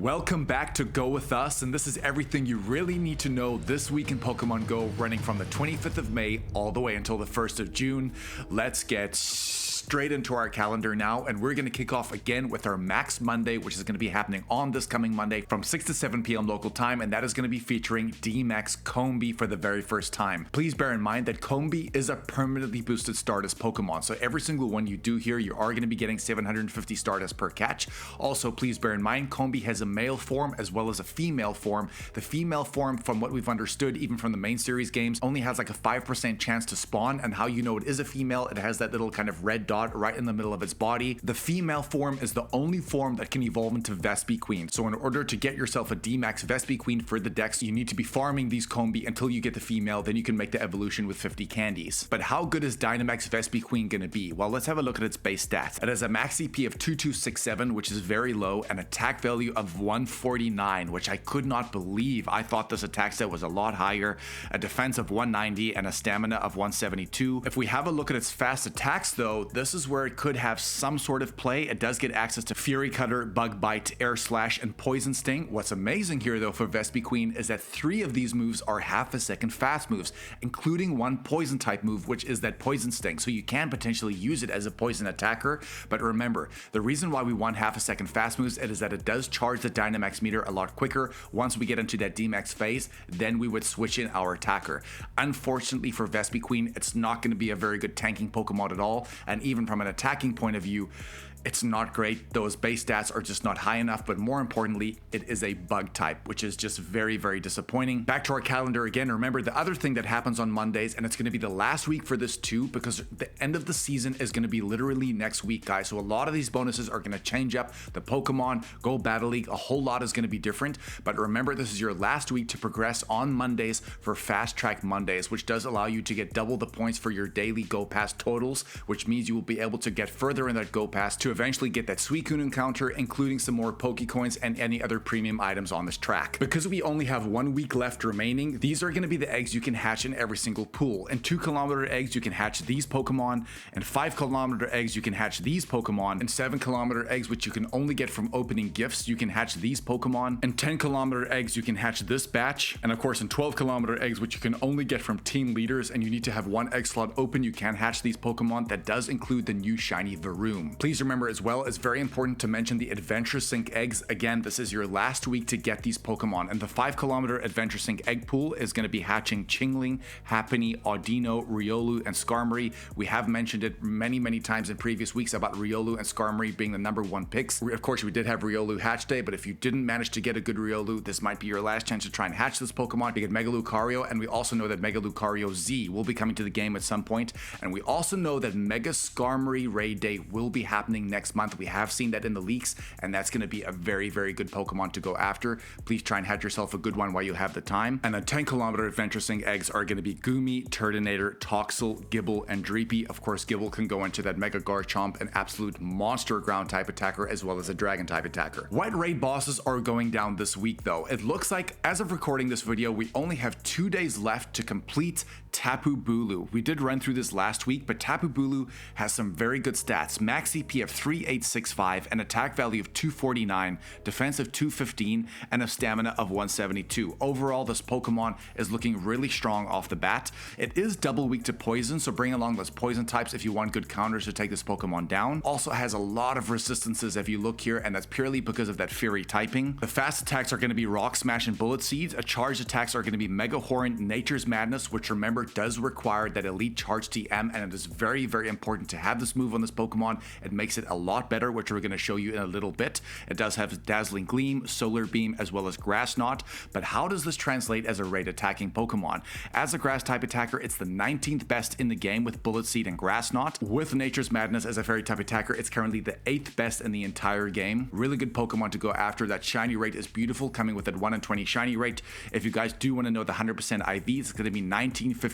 Welcome back to Go With Us, and this is everything you really need to know this week in Pokemon Go, running from the 25th of May all the way until the 1st of June. Let's get straight into our calendar now, and we're going to kick off again with our Max Monday, which is going to be happening on this coming Monday from 6 to 7 p.m. local time, and that is going to be featuring Dynamax Combee for the very first time. Please bear in mind that Combee is a permanently boosted Stardust Pokemon, so every single one you do here, you are going to be getting 750 Stardust per catch. Also, please bear in mind, Combee has a male form as well as a female form. The female form, from what we've understood, even from the main series games, only has like a 5% chance to spawn, and how you know it is a female, it has that little kind of red dot right in the middle of its body. The female form is the only form that can evolve into Vespi Queen, so in order to get yourself a Dynamax Vespi Queen for the dex, you need to be farming these Combee until you get the female, then you can make the evolution with 50 candies. But how good is Dynamax Vespi Queen gonna be? Well, let's have a look at its base stats. It has a max CP of 2267, which is very low, an attack value of 149, which I could not believe. I thought this attack stat was a lot higher, a defense of 190, and a stamina of 172. If we have a look at its fast attacks though, this is where it could have some sort of play. It does get access to Fury Cutter, Bug Bite, Air Slash, and Poison Sting. What's amazing here though for Vespi Queen is that 3 of these moves are half a second fast moves, including one poison type move, which is that Poison Sting, so you can potentially use it as a poison attacker. But remember, the reason why we want half a second fast moves is that it does charge the Dynamax meter a lot quicker. Once we get into that Dynamax phase, then we would switch in our attacker. Unfortunately for Vespi Queen, it's not going to be a very good tanking Pokemon at all, and even from an attacking point of view, it's not great. Those base stats are just not high enough, but more importantly, it is a bug type, which is just very, very disappointing. Back to our calendar again. Remember, the other thing that happens on Mondays, and it's going to be the last week for this too, because the end of the season is going to be literally next week, guys. So a lot of these bonuses are going to change up. The Pokemon Go Battle League, a whole lot is going to be different. But remember, this is your last week to progress on Mondays for Fast Track Mondays, which does allow you to get double the points for your daily Go Pass totals, which means you will be able to get further in that Go Pass to eventually get that Suicune encounter, including some more Pokecoins and any other premium items on this track. Because we only have 1 week left remaining, these are going to be the eggs you can hatch in every single pool. In 2-kilometer eggs, you can hatch these Pokemon. In 5-kilometer eggs, you can hatch these Pokemon. In 7-kilometer eggs, which you can only get from opening gifts, you can hatch these Pokemon. In 10-kilometer eggs, you can hatch this batch. And of course, in 12-kilometer eggs, which you can only get from team leaders, and you need to have 1 egg slot open, you can hatch these Pokemon. That does include the new shiny Varoom. Please remember as well, it's very important to mention the Adventure Sync eggs. Again, this is your last week to get these Pokemon, and the 5-kilometer Adventure Sync egg pool is going to be hatching Chingling, Happiny, Audino, Riolu, and Skarmory. We have mentioned it many times in previous weeks about Riolu and Skarmory being the #1 picks. Of course, we did have Riolu hatch day, but if you didn't manage to get a good Riolu, this might be your last chance to try and hatch this Pokemon to get Mega Lucario, and we also know that Mega Lucario Z will be coming to the game at some point, and we also know that Mega Skarmory Raid Day will be happening next month. We have seen that in the leaks, and that's going to be a very good Pokemon to go after. Please try and hatch yourself a good one while you have the time. And the 10-kilometer Adventure Sync eggs are going to be Goomy, Turtonator, Toxel, Gibble, and Dreepy. Of course, Gibble can go into that Mega Garchomp, an absolute monster ground type attacker, as well as a dragon type attacker. What raid bosses are going down this week though? It looks like, as of recording this video, we only have 2 days left to complete Tapu Bulu. We did run through this last week, but Tapu Bulu has some very good stats. Max CP of 3865, an attack value of 249, defense of 215, and a stamina of 172. Overall, this Pokemon is looking really strong off the bat. It is double weak to poison, so bring along those poison types if you want good counters to take this Pokemon down. Also has a lot of resistances if you look here, and that's purely because of that Fury typing. The fast attacks are going to be Rock Smash and Bullet Seeds. Charged attacks are going to be Mega Horn, Nature's Madness, which remember does require that elite charge TM, and it is very important to have this move on this Pokemon. It makes it a lot better, which we're going to show you in a little bit. It does have Dazzling Gleam, Solar Beam, as well as Grass Knot. But how does this translate as a raid attacking Pokemon? As a grass type attacker, it's the 19th best in the game with Bullet Seed and Grass Knot. With Nature's Madness as a fairy type attacker, it's currently the 8th best in the entire game. Really good Pokemon to go after. That shiny rate is beautiful, coming with that 1 in 20 shiny rate. If you guys do want to know the 100% IV, it's going to be 1953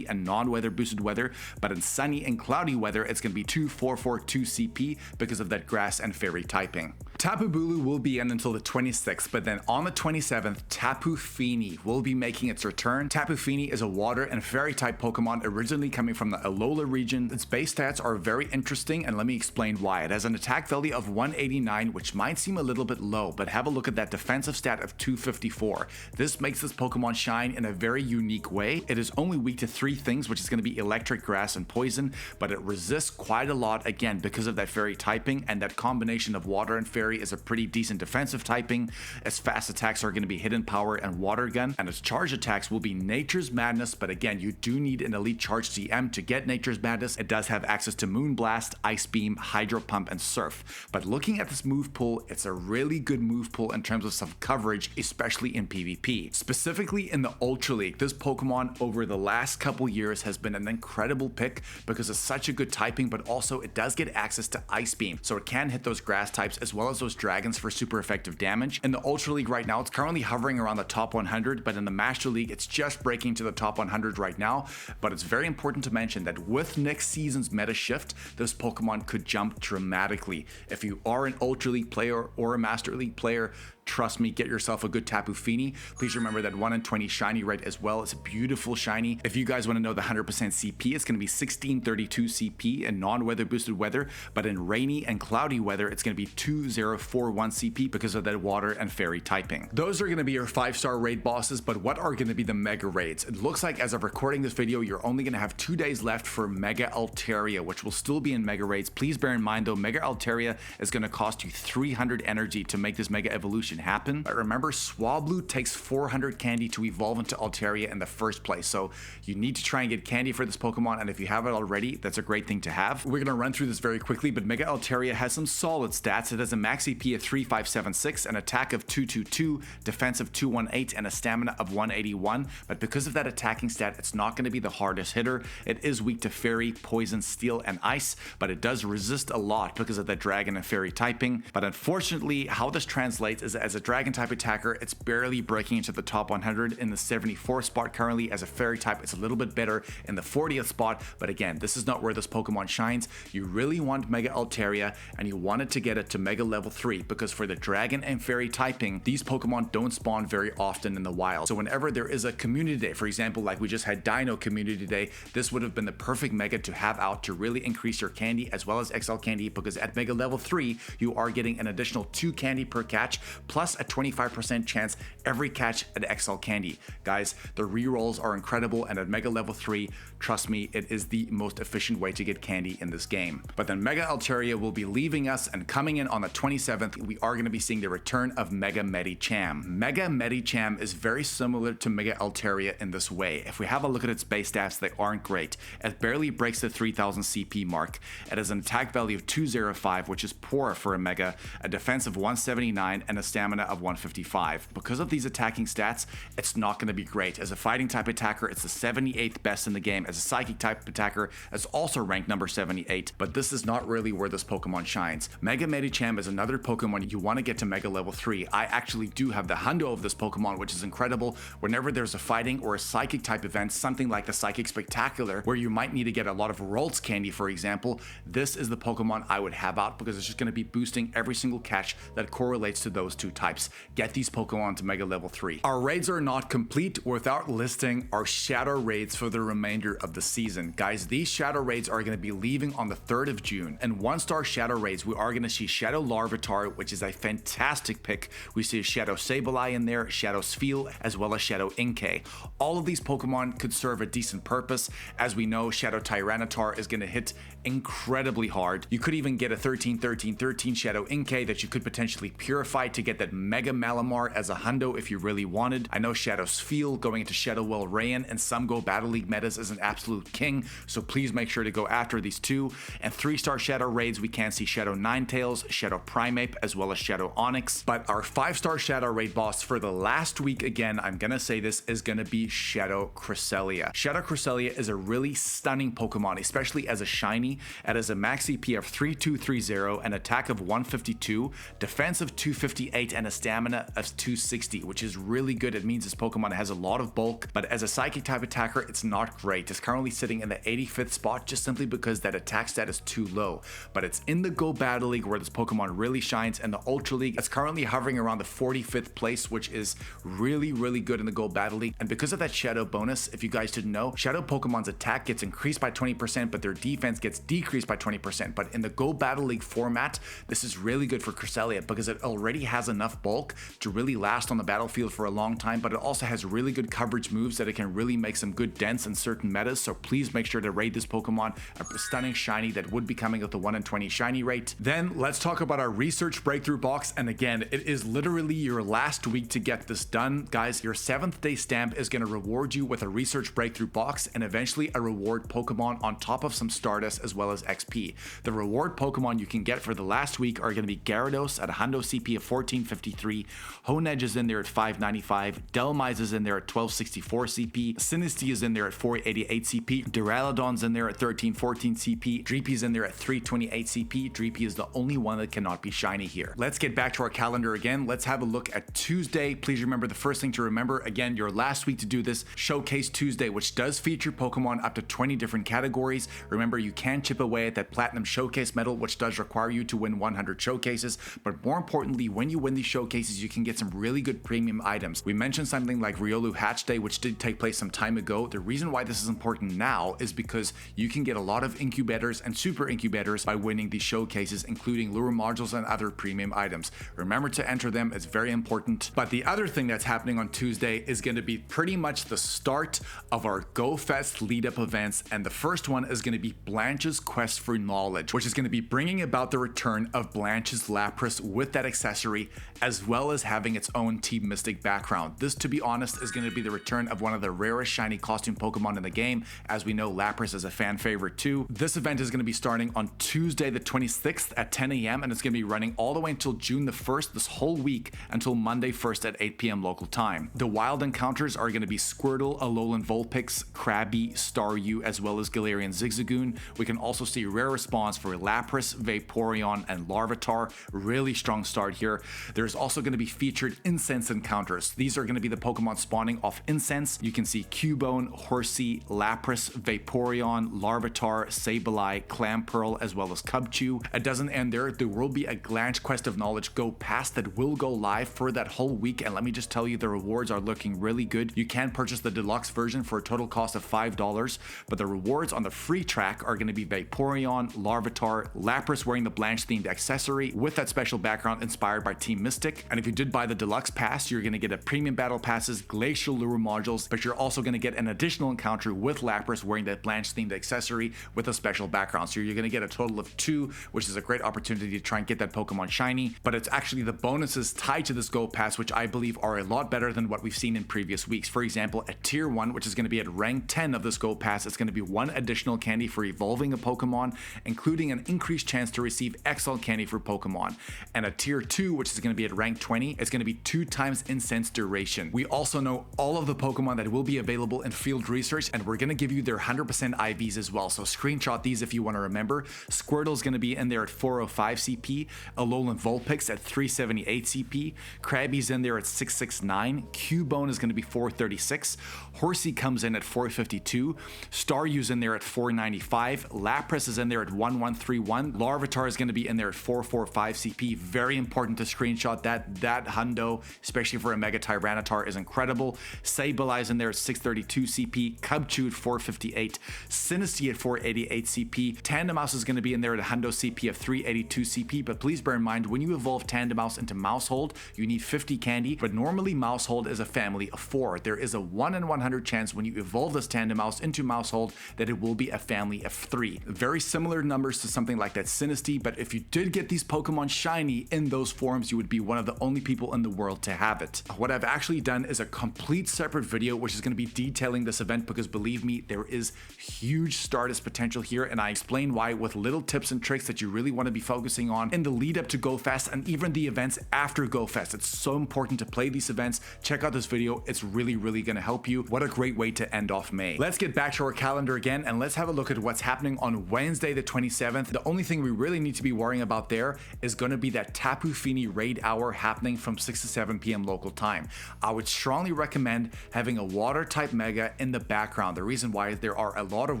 and non-weather boosted weather, but in sunny and cloudy weather, it's going to be 2442 CP because of that grass and fairy typing. Tapu Bulu will be in until the 26th, but then on the 27th, Tapu Fini will be making its return. Tapu Fini is a water and fairy type Pokemon originally coming from the Alola region. Its base stats are very interesting, and let me explain why. It has an attack value of 189, which might seem a little bit low, but have a look at that defensive stat of 254. This makes this Pokemon shine in a very unique way. It is only weak to 3 things, which is going to be electric, grass, and poison, but it resists quite a lot, again, because of that fairy typing, and that combination of water and fairy is a pretty decent defensive typing. Its fast attacks are going to be hidden power and water gun, and its charge attacks will be Nature's Madness, but again, you do need an elite charge CM to get Nature's Madness. It does have access to Moon Blast, Ice Beam, Hydro Pump, and Surf, but looking at this move pool, it's a really good move pool in terms of some coverage, especially in PvP. Specifically in the Ultra League, this Pokemon over the last couple years has been an incredible pick because it's such a good typing, but also it does get access to Ice Beam, so it can hit those grass types as well as those dragons for super effective damage. In the Ultra League right now, it's currently hovering around the top 100, but in the Master League, it's just breaking to the top 100 right now. But it's very important to mention that with next season's meta shift, this Pokemon could jump dramatically. If you are an Ultra League player or a Master League player, trust me, get yourself a good Tapu Fini. Please remember that 1 in 20 shiny rate as well. It's a beautiful shiny. If you guys want to know the 100% CP, it's going to be 1632 CP in non-weather boosted weather, but in rainy and cloudy weather, it's going to be 2041 CP because of that water and fairy typing. Those are going to be your 5-star raid bosses, but what are going to be the mega raids? It looks like as of recording this video, you're only going to have 2 days left for Mega Altaria, which will still be in mega raids. Please bear in mind though, Mega Altaria is going to cost you 300 energy to make this mega evolution happen. But remember, Swablu takes 400 candy to evolve into Altaria in the first place, so you need to try and get candy for this Pokemon, and if you have it already, that's a great thing to have. We're gonna run through this very quickly, but Mega Altaria has some solid stats. It has a max CP of 3576, an attack of 222, defense of 218, and a stamina of 181, but because of that attacking stat, it's not going to be the hardest hitter. It is weak to fairy, poison, steel, and ice, but it does resist a lot because of that dragon and fairy typing. But unfortunately, how this translates is as a dragon type attacker, it's barely breaking into the top 100 in the 74th spot currently. As a fairy type, it's a little bit better in the 40th spot, but again, this is not where this Pokemon shines. You really want Mega Altaria, and you wanted to get it to Mega level 3, because for the dragon and fairy typing, these Pokemon don't spawn very often in the wild. So whenever there is a community day, for example, like we just had Dino Community Day, this would have been the perfect Mega to have out to really increase your candy as well as XL candy, because at Mega level 3, you are getting an additional 2 candy per catch, plus a 25% chance every catch at XL candy. Guys, the rerolls are incredible, and at Mega level 3, trust me, it is the most efficient way to get candy in this game. But then Mega Altaria will be leaving us, and coming in on the 27th, we are going to be seeing the return of Mega Medicham. Mega Medicham is very similar to Mega Altaria in this way. If we have a look at its base stats, they aren't great. It barely breaks the 3000 CP mark. It has an attack value of 205, which is poor for a Mega, a defense of 179, and a stamina of 155. Because of these attacking stats, it's not going to be great. As a fighting type attacker, it's the 78th best in the game. As a psychic type attacker, it's also ranked number 78, but this is not really where this Pokemon shines. Mega Medicham is another Pokemon you want to get to Mega level 3. I actually do have the hundo of this Pokemon, which is incredible. Whenever there's a fighting or a psychic type event, something like the Psychic Spectacular, where you might need to get a lot of Rolls candy, for example, this is the Pokemon I would have out, because it's just going to be boosting every single catch that correlates to those 2 types. Get these Pokemon to Mega level 3. Our raids are not complete without listing our Shadow raids for the remainder of the season. Guys, these Shadow raids are going to be leaving on the 3rd of June. And 1-star Shadow raids, we are going to see Shadow Larvitar, which is a fantastic pick. We see Shadow Sableye in there, Shadow Spheal, as well as Shadow Inkay. All of these Pokemon could serve a decent purpose. As we know, Shadow Tyranitar is going to hit incredibly hard. You could even get a 13-13-13 Shadow Inkay that you could potentially purify to get that Mega Malamar as a hundo if you really wanted. I know Shadow Spheal going into Shadow Well Rayan and some Go Battle League metas is an absolute king, so please make sure to go after these 2. And 3-star Shadow raids, we can see Shadow Ninetales, Shadow Primeape, as well as Shadow Onyx. But our 5-star Shadow raid boss for the last week, again, I'm gonna say this, is gonna be Shadow Cresselia. Shadow Cresselia is a really stunning Pokemon, especially as a shiny. It has a max CP of 3230, an attack of 152, defense of 258, rate and a stamina of 260, which is really good. It means this Pokemon has a lot of bulk, but as a psychic type attacker, it's not great. It's currently sitting in the 85th spot just simply because that attack stat is too low. But it's in the Go Battle League where this Pokemon really shines, and the Ultra League, it's currently hovering around the 45th place, which is really, really good in the Go Battle League. And because of that Shadow bonus, if you guys didn't know, Shadow Pokemon's attack gets increased by 20%, but their defense gets decreased by 20%. But in the Go Battle League format, this is really good for Cresselia because it already has enough bulk to really last on the battlefield for a long time, but it also has really good coverage moves that it can really make some good dents in certain metas. So please make sure to raid this Pokemon, a stunning shiny that would be coming with the 1 in 20 shiny rate. Then let's talk about our research breakthrough box. And again, it is literally your last week to get this done. Guys, your 7th day stamp is going to reward you with a research breakthrough box and eventually a reward Pokemon on top of some Stardust as well as XP. The reward Pokemon you can get for the last week are going to be Gyarados at a Hundo CP of 1453, Honedge is in there at 595, Delmise is in there at 1264 CP, Sinistea is in there at 488 CP, Duraludon's in there at 1314 CP, Dreepy's in there at 328 CP. Dreepy is the only one that cannot be shiny here. Let's get back to our calendar again. Let's have a look at Tuesday. Please remember the first thing to remember, again, your last week to do this, Showcase Tuesday, which does feature Pokemon up to 20 different categories. Remember, you can chip away at that Platinum Showcase medal, which does require you to win 100 showcases, but more importantly, when you win these showcases, you can get some really good premium items. We mentioned something like Riolu Hatch Day, which did take place some time ago. The reason why this is important now is because you can get a lot of incubators and super incubators by winning these showcases, including lure modules and other premium items. Remember to enter them, it's very important. But the other thing that's happening on Tuesday is going to be pretty much the start of our GOFEST lead-up events, and the first one is going to be Blanche's Quest for Knowledge, which is going to be bringing about the return of Blanche's Lapras with that accessory, as well as having its own Team Mystic background. This, to be honest, is going to be the return of one of the rarest shiny costume Pokemon in the game. As we know, Lapras is a fan favorite too. This event is going to be starting on Tuesday the 26th at 10 a.m. and it's going to be running all the way until June the 1st, this whole week, until Monday 1st at 8 p.m. local time. The wild encounters are going to be Squirtle, Alolan Vulpix, Krabby, Staryu, as well as Galarian Zigzagoon. We can also see rare response for Lapras, Vaporeon, and Larvitar. Really strong start here. There's also going to be featured incense encounters. These are going to be the Pokemon spawning off incense. You can see Cubone, Horsey, Lapras, Vaporeon, Larvitar, Sableye, Clamperl, as well as Cubchoo. It doesn't end there. There will be a Blanche Quest of Knowledge Go Pass that will go live for that whole week, and let me just tell you, the rewards are looking really good. You can purchase the deluxe version for a total cost of $5, but the rewards on the free track are going to be Vaporeon, Larvitar, Lapras wearing the Blanche themed accessory with that special background inspired by Team Mystic. And if you did buy the deluxe pass, you're going to get a premium battle passes, glacial lure modules, but you're also going to get an additional encounter with Lapras wearing that Blanche themed accessory with a special background. So you're going to get a total of 2, which is a great opportunity to try and get that Pokemon shiny. But it's actually the bonuses tied to this Go Pass, which I believe are a lot better than what we've seen in previous weeks. For example, at tier 1, which is going to be at rank 10 of this Go Pass, it's going to be 1 additional candy for evolving a Pokemon, including an increased chance to receive XL candy for Pokemon. And at tier 2, which is going to be at rank 20, it's going to be 2 times incense duration. We also know all of the Pokemon that will be available in field research, and we're going to give you their 100% IVs as well. So screenshot these if you want to remember. Squirtle is going to be in there at 405 CP, Alolan Vulpix at 378 CP, Krabby's in there at 669, Cubone is going to be 436, Horsey comes in at 452, Staryu's in there at 495, Lapras is in there at 1131, Larvitar is going to be in there at 445 CP. Very important to screenshot that. That hundo, especially for a Mega Tyranitar, is incredible. Sableye is in there at 632 CP, Cubchoo at 458, Sinistea at 488 CP, Tandemaus is going to be in there at a hundo CP of 382 CP, but please bear in mind, when you evolve Tandemaus into Mousehold, you need 50 candy, but normally Mousehold is a family of 4. There is a 1 in 100 chance when you evolve this Tandemaus into Mousehold that it will be a family of 3. Very similar numbers to something like that Sinistea, but if you did get these Pokemon shiny in those forms, you would be one of the only people in the world to have it. What I've actually done is a complete separate video, which is going to be detailing this event, because believe me, there is huge Stardust potential here, and I explain why with little tips and tricks that you really want to be focusing on in the lead up to GoFest and even the events after GoFest. It's so important to play these events. Check out this video. It's really going to help you. What a great way to end off May. Let's get back to our calendar again, and let's have a look at what's happening on Wednesday the 27th. The only thing we really need to be worrying about there is going to be that Tapu Fini raid hour happening from 6 to 7 p.m. local time. I would strongly recommend having a water type mega in the background. The reason why is there are a lot of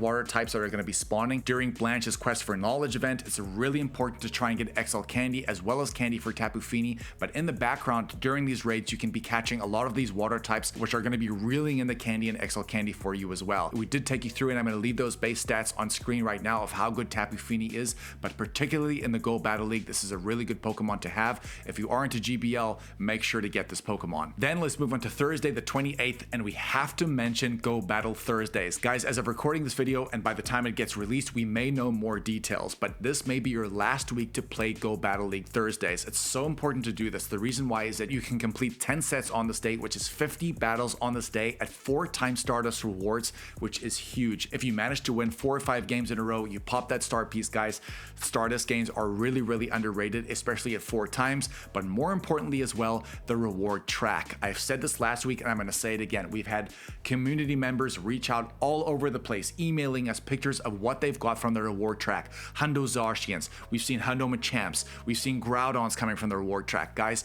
water types that are going to be spawning during Blanche's Quest for Knowledge event. It's really important to try and get XL candy as well as candy for Tapu Fini, but in the background during these raids you can be catching a lot of these water types which are going to be reeling in the candy and XL candy for you as well. We did take you through and I'm going to leave those base stats on screen right now of how good Tapu Fini is, but particularly in the Go Battle League, this is a really good Pokemon to have. If you are into GBL, make sure to get this Pokemon. Then let's move on to Thursday the 28th, and we have to mention Go Battle Thursdays. Guys, as of recording this video and by the time it gets released, we may know more details, but this may be your last week to play Go Battle League Thursdays. It's so important to do this. The reason why is that you can complete 10 sets on this day, which is 50 battles on this day at 4 times Stardust rewards, which is huge. If you manage to win 4 or 5 games in a row, you pop that star piece, guys. Stardust games are really underrated, especially at 4 times, but more importantly as well, the reward track. I've said this last week and I'm going to say it again. We've had community members reach out all over the place, emailing us pictures of what they've got from the reward track. Hundo Zacians, we've seen Hundo Machamps, we've seen Groudons coming from the reward track. Guys,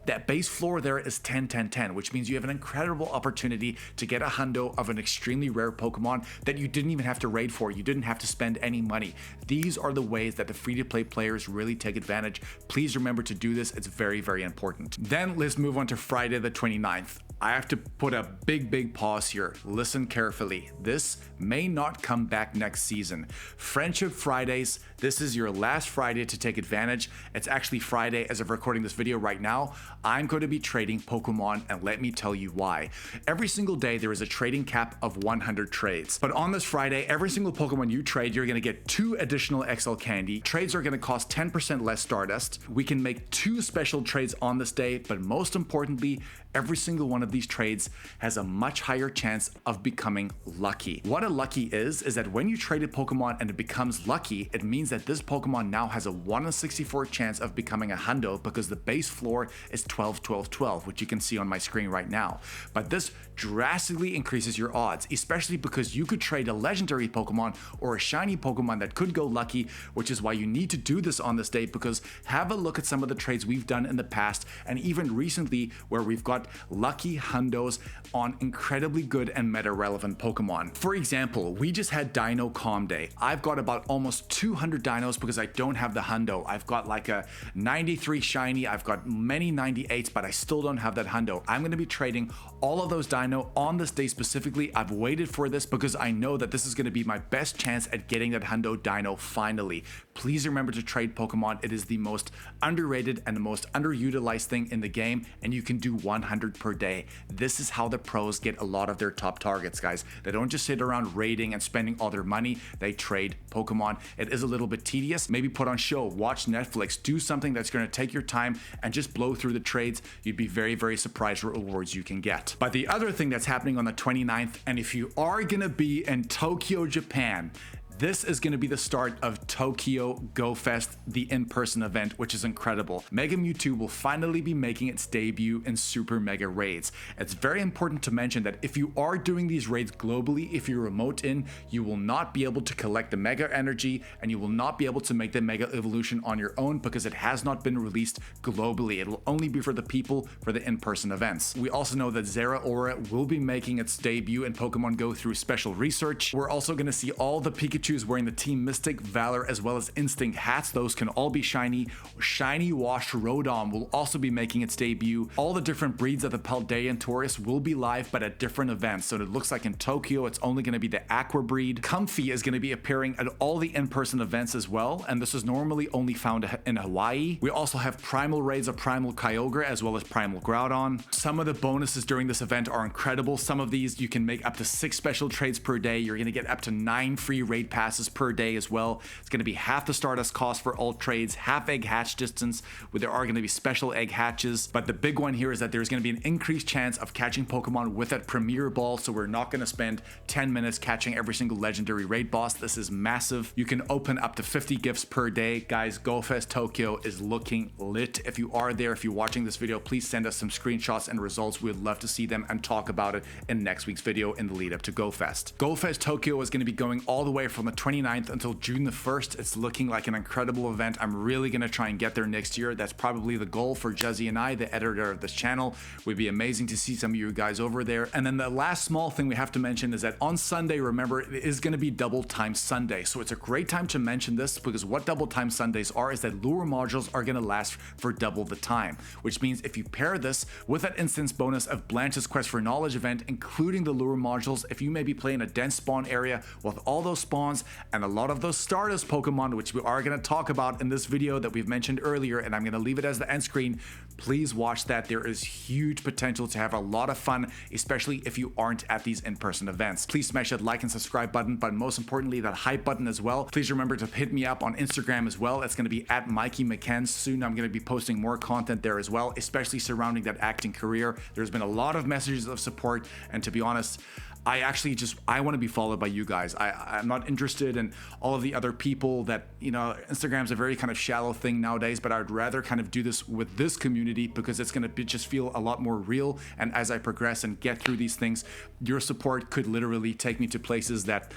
that base floor there is 10-10-10, which means you have an incredible opportunity to get a hundo of an extremely rare Pokemon that you didn't even have to raid for. You didn't have to spend any money. These are the ways that the free-to-play players really take advantage. Please remember to do this. It's very important. Then let's move on to Friday the 29th. I have to put a big pause here. Listen carefully. This may not come back next season. Friendship Fridays, this is your last Friday to take advantage. It's actually Friday as of recording this video right now. I'm going to be trading Pokemon, and let me tell you why. Every single day there is a trading cap of 100 trades. But on this Friday, every single Pokemon you trade, you're going to get 2 additional XL candy. Trades are going to cost 10% less Stardust. We can make 2 special trades on this day, but most importantly, every single one of these trades has a much higher chance of becoming lucky. What a lucky is that when you trade a Pokemon and it becomes lucky, it means that this Pokemon now has a 1 in 64 chance of becoming a hundo because the base floor is 12-12-12, which you can see on my screen right now. But this drastically increases your odds, especially because you could trade a legendary Pokemon or a shiny Pokemon that could go lucky, which is why you need to do this on this day, because have a look at some of the trades we've done in the past and even recently where we've got lucky hundos on incredibly good and meta relevant Pokemon. For example, we just had Dino Combee. I've got about almost 200 dinos because I don't have the hundo. I've got like a 93 shiny, I've got many 98s, but I still don't have that hundo. I'm going to be trading all of those dino on this day specifically. I've waited for this because I know that this is going to be my best chance at getting that hundo dino finally. Please remember to trade Pokemon. It is the most underrated and the most underutilized thing in the game, and you can do 100 per day. This is how the pros get a lot of their top targets, guys. They don't just sit around raiding and spending all their money. They trade Pokemon. It is a little bit tedious. Maybe put on show, watch Netflix, do something that's going to take your time and just blow through the trades. You'd be very surprised what rewards you can get. But the other thing that's happening on the 29th, and if you are going to be in Tokyo, Japan, this is going to be the start of Tokyo GOFEST, the in-person event, which is incredible. Mega Mewtwo will finally be making its debut in Super Mega Raids. It's very important to mention that if you are doing these raids globally, if you're remote in, you will not be able to collect the Mega Energy and you will not be able to make the Mega Evolution on your own because it has not been released globally. It will only be for the people for the in-person events. We also know that Zeraora will be making its debut in Pokemon Go through special research. We're also going to see all the Pikachu wearing the Team Mystic, Valor, as well as Instinct hats. Those can all be shiny. Shiny Wash Rotom will also be making its debut. All the different breeds of the Paldean Taurus will be live, but at different events. So it looks like in Tokyo, it's only going to be the Aqua breed. Comfey is going to be appearing at all the in-person events as well, and this is normally only found in Hawaii. We also have Primal raids of Primal Kyogre as well as Primal Groudon. Some of the bonuses during this event are incredible. Some of these you can make up to 6 special trades per day. You're going to get up to 9 free raid passes per day as well. It's going to be half the Stardust cost for all trades, half egg hatch distance, where there are going to be special egg hatches. But the big one here is that there's going to be an increased chance of catching Pokemon with that Premier Ball, so we're not going to spend 10 minutes catching every single legendary raid boss. This is massive. You can open up to 50 gifts per day. Guys, GoFest Tokyo is looking lit. If you are there, if you're watching this video, please send us some screenshots and results. We'd love to see them and talk about it in next week's video in the lead up to GoFest. GoFest Tokyo is going to be going all the way from from the 29th until June the 1st. It's looking like an incredible event. I'm really gonna try and get there next year. That's probably the goal for Jesse and I, the editor of this channel. It would be amazing to see some of you guys over there. And then the last small thing we have to mention is that on Sunday, remember, it is gonna be Double Time Sunday. So it's a great time to mention this, because what Double Time Sundays are is that lure modules are gonna last for double the time, which means if you pair this with that instance bonus of Blanche's Quest for Knowledge event, including the lure modules, if you may be playing a dense spawn area with all those spawns and a lot of those Stardust Pokemon, which we are going to talk about in this video that we've mentioned earlier, and I'm going to leave it as the end screen, please watch that. There is huge potential to have a lot of fun, especially if you aren't at these in-person events. Please smash that like and subscribe button, but most importantly, that hype button as well. Please remember to hit me up on Instagram as well. It's going to be at Mikey McCann. Soon I'm going to be posting more content there as well, especially surrounding that acting career. There's been a lot of messages of support, and to be honest, I want to be followed by you guys. I'm not interested in all of the other people that, you know, Instagram's a very kind of shallow thing nowadays, but I'd rather kind of do this with this community because it's going to just feel a lot more real. And as I progress and get through these things, your support could literally take me to places that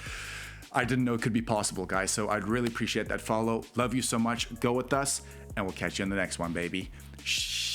I didn't know could be possible, guys. So I'd really appreciate that follow. Love you so much. Go with us, and we'll catch you in the next one, baby. Shh.